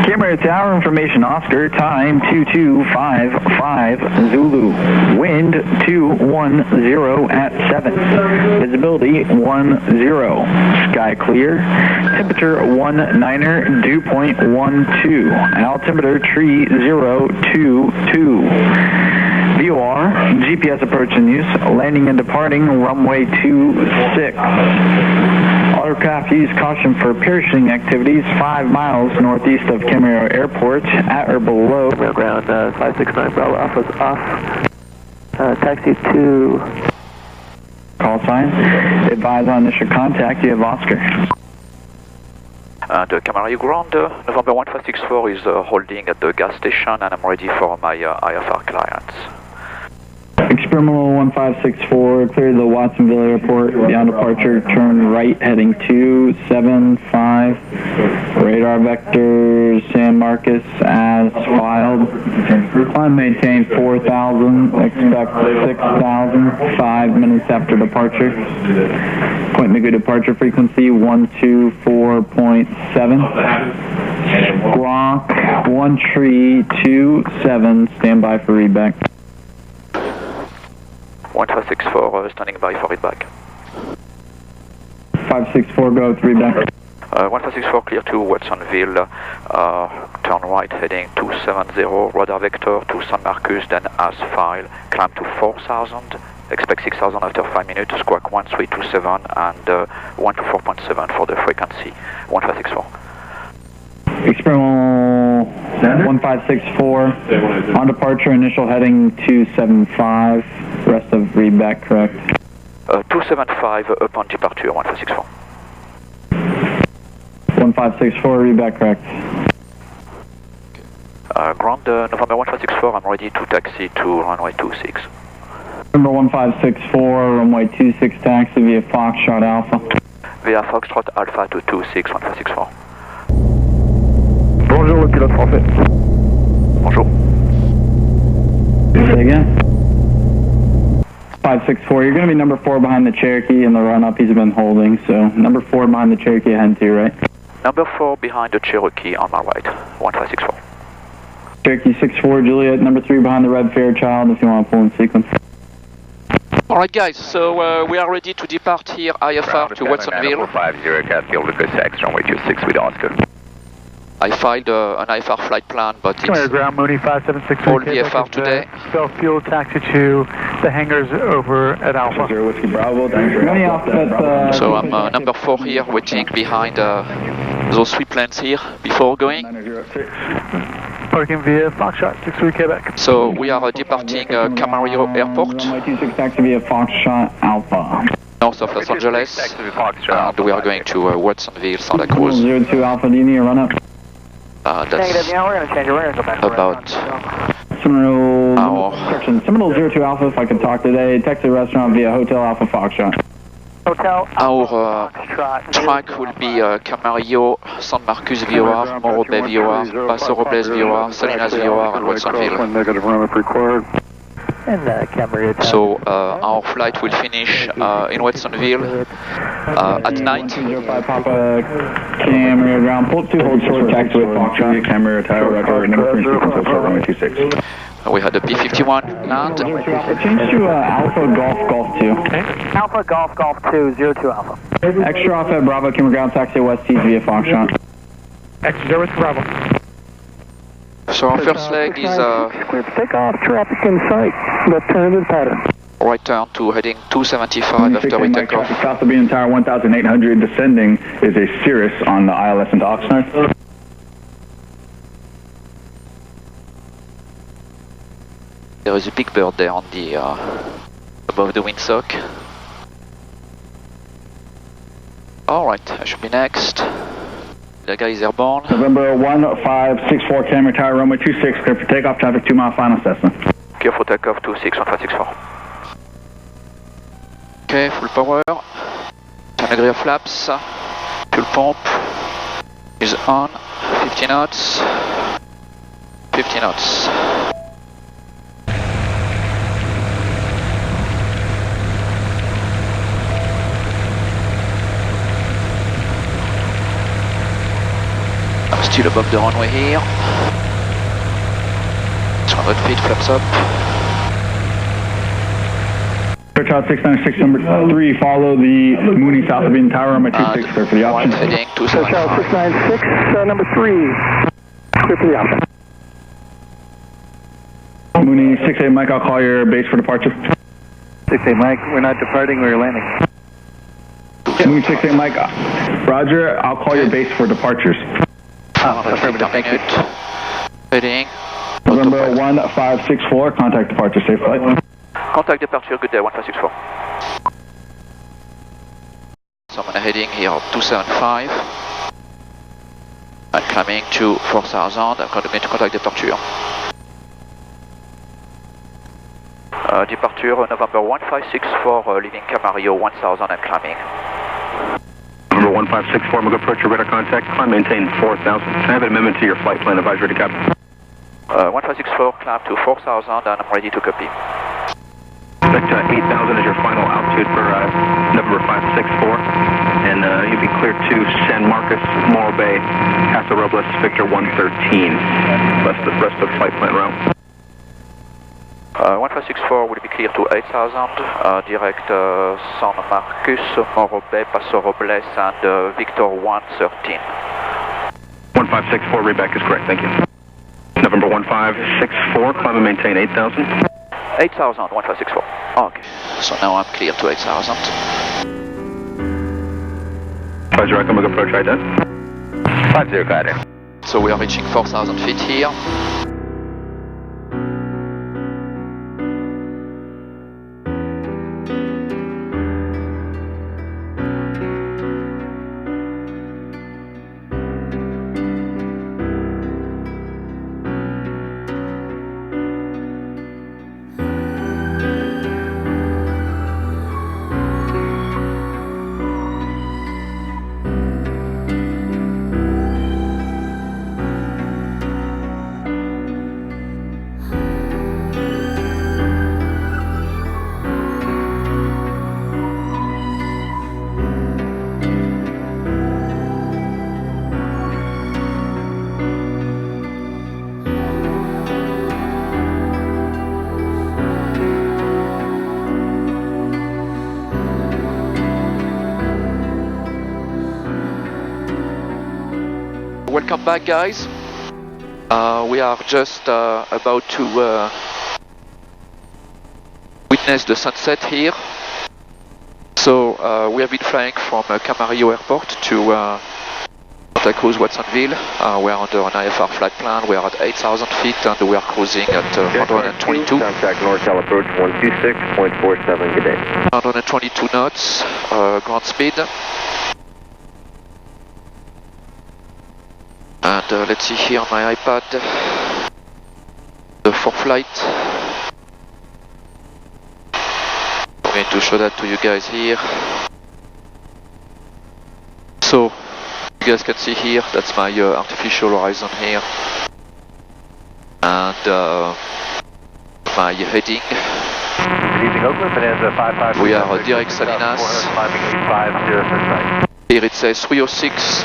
Camarillo Tower, information Oscar, time 2255 Zulu, wind 210 at 7, visibility 10, sky clear, temperature 19er, dew point 12, altimeter tree 022. VOR, GPS approach in use, landing and departing runway 26. Aircraft use caution for parachuting activities 5 miles northeast of Camarillo Airport at or below. Ground 569 Bravo Alpha's off. Taxi to... Call sign. Advise on initial contact. You have Oscar. And Camarillo ground, November 1564 is holding at the gas station, and I'm ready for my IFR clients. Experimental 1564, clear the Watsonville Airport, beyond departure, turn right heading 275, radar vectors, San Marcos as filed, climb maintain 4,000, expect 6,000, 5 minutes after departure, Point Migu departure frequency 124.7, Squawk 1327, stand by for readback. 1564 standing by for readback. 564, go with readback. 1564 clear to Watsonville, turn right heading 270, radar vector to San Marcos, then as filed, climb to 4,000, expect 6,000 after 5 minutes, squawk 1327 and 124.7 for the frequency, 1564. Experimental 1564, on departure, initial heading 275, rest of readback correct. 275 upon departure, 1564. 1564, readback correct. Ground November 1564, I'm ready to taxi to runway 26. Number 1564, runway 26 taxi via Foxtrot Alpha. Via Foxtrot Alpha to 26, 1564. Bonjour, le pilote français. Bonjour. Say again. 564, you're going to be number 4 behind the Cherokee in the run-up he's been holding, so number 4 behind the Cherokee heading 2, right? Number 4 behind the Cherokee on my right, 1564. Cherokee 64, Juliet, number 3 behind the Red Fairchild if you want to pull in sequence. Alright guys, so we are ready to depart here, IFR to Watsonville. 50 Catfield Lucas X, runway 26 with Oscar. I filed an IFR flight plan, but it's ground Mooney 576 all VFR today. Spell fuel taxi to the hangars over at Alpha. Whiskey Bravo, So I'm number 4 here, waiting behind those 3 planes here before going. Parking via Foxtrot 63 Quebec. So we are departing Camarillo Airport, 26 taxi via Foxtrot Alpha. north of Los Angeles, and we are going to Watsonville, Santa Cruz. 02 Alpha, do you need a run-up? That's Negative, yeah, we're going to change it. We're going to go back about Seminole 02 Alpha, if I could talk today, taxi restaurant via Hotel Alpha Foxtrot. Hotel our track will be Camarillo, San Marcos VOR, Morro Bay VOR, Paso Robles VOR, Salinas VOR, and Watsonville. Negative run-up required. And Camarillo. So our flight will finish in Watsonville at night. 05 Papa, Camarillo ground, pull 2, hold short, taxi with Foxtrot, Camarillo Tower, record, number 3, sequence, runway 26. We had a P-51 land. Change to Alpha Golf 2. Okay. Alpha Golf 2, 02 Alpha. Extra off at Bravo, Camarillo ground, taxi West East via Foxtrot. Extra with Bravo. So our first leg is takeoff, traffic in sight, left turn in pattern. right turn to heading 275 after we take off. South of Bean Tower 1800, descending is a Cirrus on the ILS into Oxnard. There is a big bird there on the above the windsock. Alright, I should be next. The guy is airborne. November 1564 Camarillo Tower, runway 26, clear for takeoff, traffic 2 mile final Cessna. Clear for takeoff 26, 1564. Okay, full power. Turn degree of flaps. Fuel pump is on. 50 knots. 50 knots. Still above the runway here. 200 feet, flaps up. Child 696 number 3, follow the Mooney south of Eden Tower on my 26, clear for the option. Heading Child 696, number 3, clear for the option. Mooney 68 Mike, I'll call your base for departure. 68 Mike, we're not departing, we're landing. Mooney 68 Mike, Roger, I'll call your base for departures. Affirmative, thank you. Heading. November 1564, contact departure, safe flight. Contact departure, good day, 1564. So I'm heading here 275 and climbing to 4000. I'm going to contact departure. Departure, November 1564, leaving Camarillo 1000 and climbing. Number 1564, I'm going to approach your radar contact, climb, maintain 4000. Can I have an amendment to your flight plan advisory to captain? 1564, climb to 4000 and I'm ready to copy. Expect 8000 is your final altitude for November 564, and you'll be cleared to San Marcos, Morro Bay, Paso Robles, Victor 113. That's the rest of the flight plan route. 1564 will be clear to 8000, direct San Marcos, Morro Bay, Paso Robles and Victor 113. 1564, readback is correct, thank you. November 1564, climb and maintain 8000. 8000, 1564. Okay. So now I'm clear to 8000. Advisory, I'm going to approach ident. 50, got it. So we are reaching 4000 feet here. Welcome back, guys. We are just about to witness the sunset here. So we have been flying from Camarillo Airport to Santa Cruz, Watsonville. We are under an IFR flight plan. We are at 8,000 feet and we are cruising at 122. Contact NorCal approach 126.47, good day. 122 knots, ground speed. And let's see here on my iPad, the for flight. I'm going to show that to you guys here. So, you guys can see here, that's my artificial horizon here. And my heading. Good evening, Oakland, Bonanza 55. We are direct Salinas. Climbing 850 Here it says 306.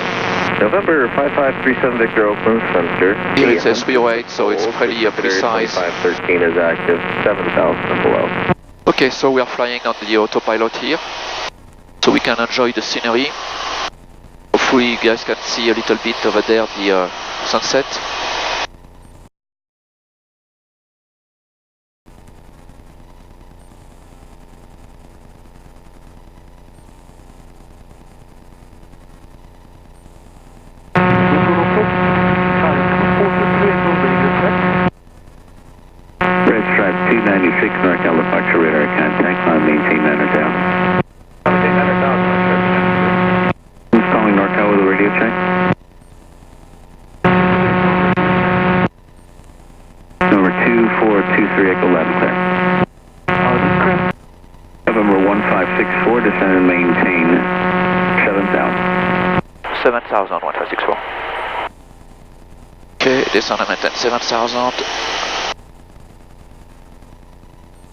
November 5537 Victor Oakland Center. Here it says 308, so it's pretty precise. 2513 is active, 7000 and below. Okay, so we are flying on the autopilot here, so we can enjoy the scenery. Hopefully you guys can see a little bit over there the sunset. Red Stripe 296 NorCal departure radar contact, climb, maintain 900,000. Who's calling NorCal with a radio check? Number 2423 Echo 11 clear. November 1564, descend and maintain 7,000. 7000, 1564. Okay, descend and maintain 7,000.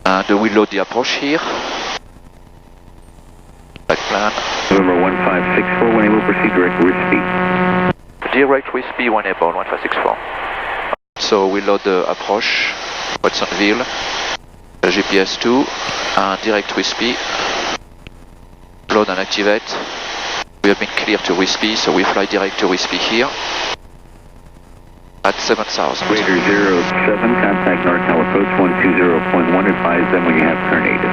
And we load the approach here. Flight plan. November 1564, when able, proceed direct route speed. Direct wispy when able, 1564. So we load the approach, Watsonville, GPS 2, and direct wispy. Load and activate. We have been cleared to wispy, so we fly direct to wispy here. At 7,000. Raider 07, contact NorCal approach 120.1, advise them when you have turn native.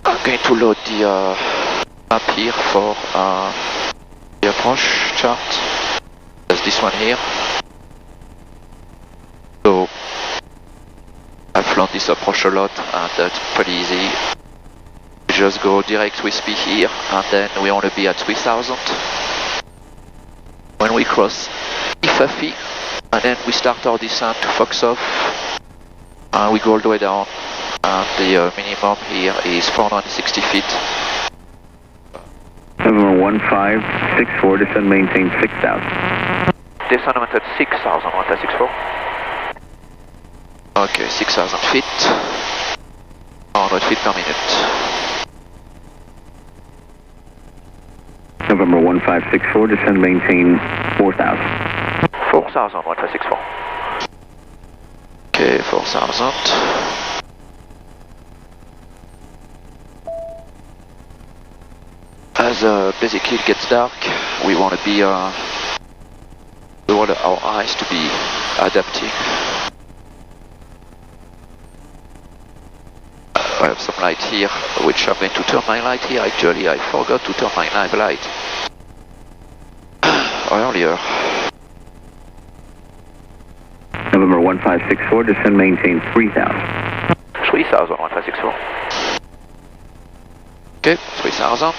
I'm going to load the map here for the approach chart. There's this one here. So I've flown this approach a lot and it's pretty easy. We just go direct wispy here and then we want to be at 3,000. When we cross IFR and then we start our descent to Fox off and we go all the way down. And the minimum here is 460 feet. November 1564, descend maintain 6,000. Descend at 6,000, 1564. Okay, 6,000 feet. 100 feet per minute. November 1564, descend maintain 4,000. 4,000, 1564. Okay, 4,000. As basically it gets dark, we want to be, we want our eyes to be adapting. I have some light here, which I'm going to turn my light here. Actually, I forgot to turn my nav light earlier. November 1564, descend maintain 3,000. 3,000, 1564. Okay, 3,000.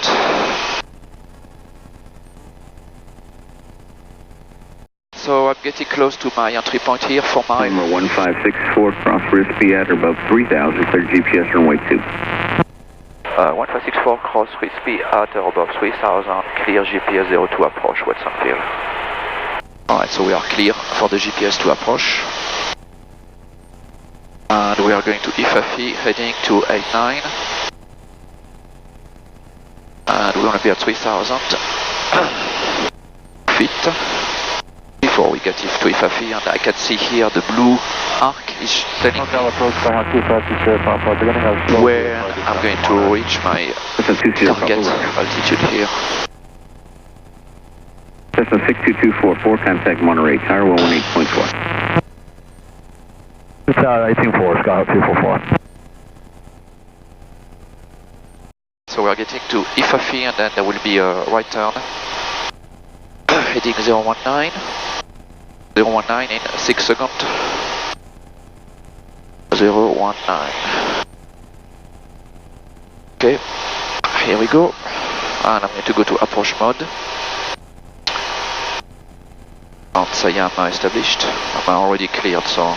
So I'm getting close to my entry point here for my... November 1564, cross Risby at or above 3,000, clear GPS runway 2. 1564, cross Risby at or above 3,000, clear GPS 02 approach, Watsonville. Alright, so we are clear for the GPS to approach. And we are going to IFR heading to 89. And we want to be at 3,000 feet before we get to IFR, and I can see here the blue arc is telling me where I'm going to reach my target altitude here. Cessna 62244, contact Monterey Tower 118.4. It's 18.4, Scott 244. So we are getting to IFR and then there will be a right turn. Heading 019. 019 in 6 seconds. 019. Okay, here we go. And I'm going to go to approach mode. Once I am established, I'm already cleared, so...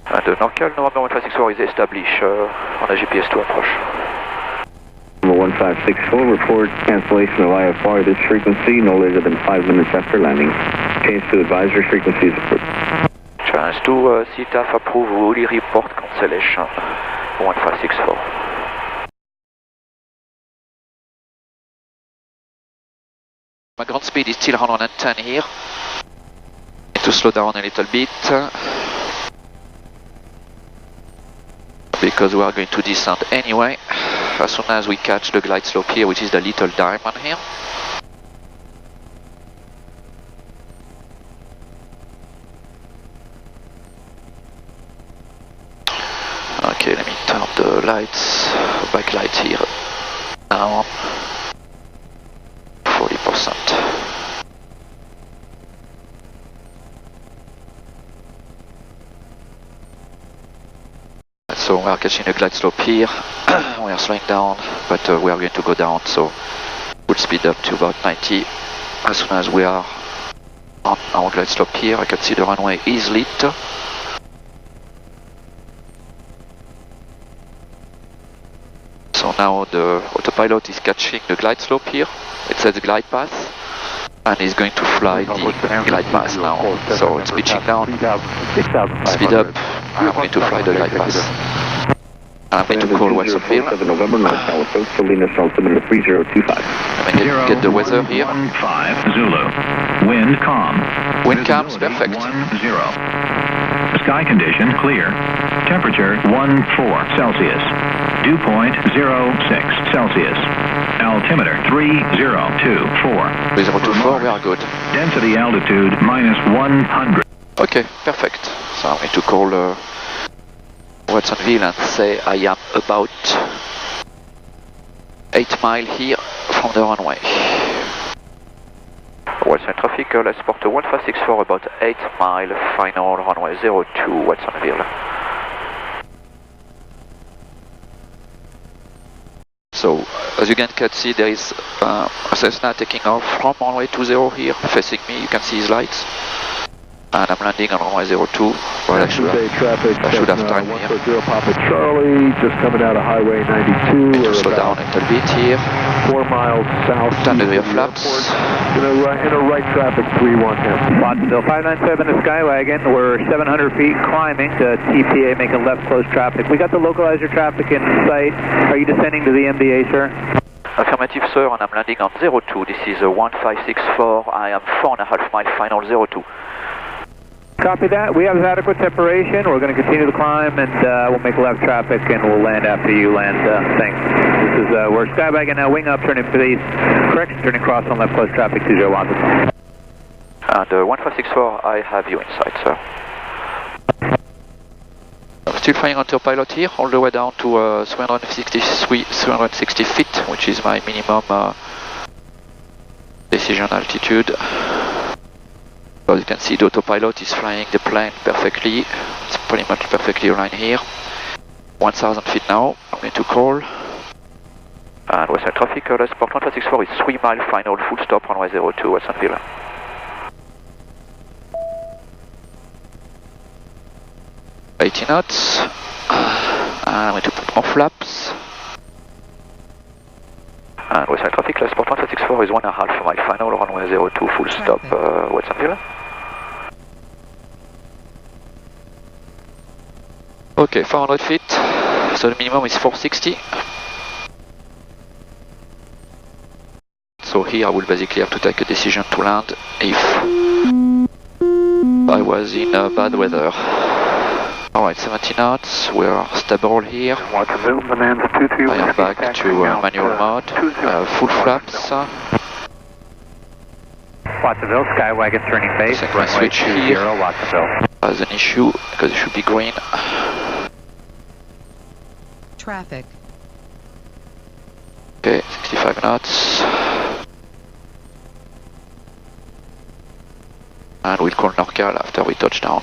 And NorCal, November 1564 is established on a GPS 2 approach. Number 1564, report cancellation of IFR this frequency no later than 5 minutes after landing. Change to advisory frequencies approved. Change to CTAF approve fully report cancellation 1564. My ground speed is still 110 here. Need to slow down a little bit. Because we are going to descend anyway, as soon as we catch the glide slope here, which is the little diamond here. Okay, let me turn the lights, backlight here, down, 40%. So we are catching a glide slope here, we are slowing down, but we are going to go down, so we'll speed up to about 90. As soon as we are on our glide slope here, I can see the runway is lit. So now the autopilot is catching the glide slope here. It says glide path, and is going to fly the glide path now. So it's pitching down, speed up, I'm going to fly the glide path. And I'm going to call Watsonville. November, North South, Salinas, altimeter 3025. I'm going to get the weather here. 15 Zulu. Wind calm. Wind calm is perfect. 10. Sky condition clear. Temperature 14 Celsius. Dew point 06 Celsius. Altimeter 3024. 3024, we are good. Density altitude -100. Okay, perfect. So I'm going to call Watsonville and say I am about 8 miles here from the runway. Watson traffic, let's port 1564 about 8 mile, final runway 02 Watsonville. So, as you can see, there is a Cessna taking off from runway 20 here, facing me, you can see his lights. And I'm landing on runway 02, but I should have time here. Zero Papa Charlie, just coming out of Highway 92. Need to slow down a little bit here. 4 miles south. 10 degree of flaps. In a right traffic 310. Watsonville 597 to Skywagon. We're 700 feet climbing to TPA, making left close traffic. We got the localizer traffic in sight. Are you descending to the MDA, sir? Affirmative, sir, and I'm landing on 02. This is 1564. I am 4.5 mile, final 02. Copy that. We have adequate separation. We're going to continue the climb, and we'll make left traffic, and we'll land after you land. Thanks. This is we're Skywagon now. Wing up, turning please. Correction, turning cross on left close traffic 20 Watsonville. And 1564, I have you inside, sir. I'm still flying on autopilot here, all the way down to 360 feet, which is my minimum decision altitude. As you can see, the autopilot is flying the plane perfectly. It's pretty much perfectly aligned here. 1000 feet now. I'm going to call. And Western traffic, let's port 1564 is 3 mile, final, full stop, runway 02, Watsonville. – 80 knots. I'm going to put more flaps. And Western traffic, let's port 1564 is 1.5 mile, final, runway 02, full stop, Watsonville. Okay, 400 feet, so the minimum is 460. So here I will basically have to take a decision to land if I was in bad weather. Alright, 70 knots, we are stable here. I am back to manual mode, full flaps. Watsonville, Skywagon turning base. I can switch here. Watsonville. As an issue, because it should be green. Traffic. Okay, 65 knots. And we'll call NorCal after we touch down.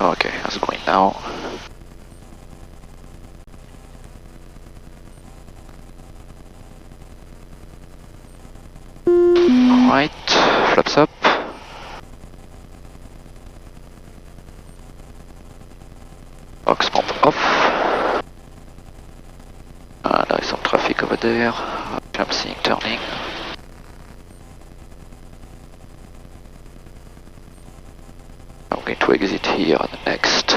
Okay, that's green now. Alright, flaps up. Box pump off. And there is some traffic over there, which I'm seeing turning. I'm going to exit here at the next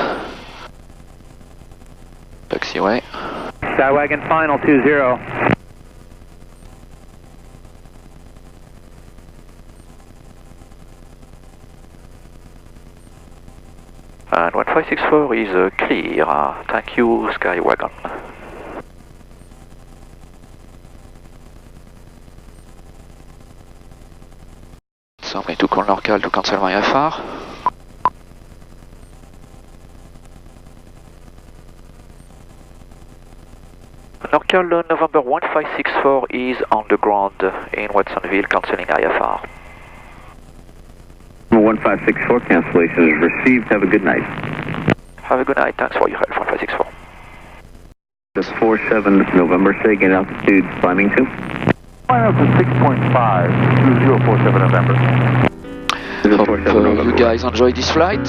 taxiway. Skywagon final 20. And 1564 is clear. Thank you, Skywagon. So I'm going to call NorCal to cancel my IFR. NorCal November 1564 is on the ground in Watsonville, cancelling IFR. 1564 cancellation is received. Have a good night. Have a good night. Thanks for your help, 1564. That's 47 November, say again, altitude climbing to? Final to 6.5, 2047 November. Hope you guys enjoyed this flight.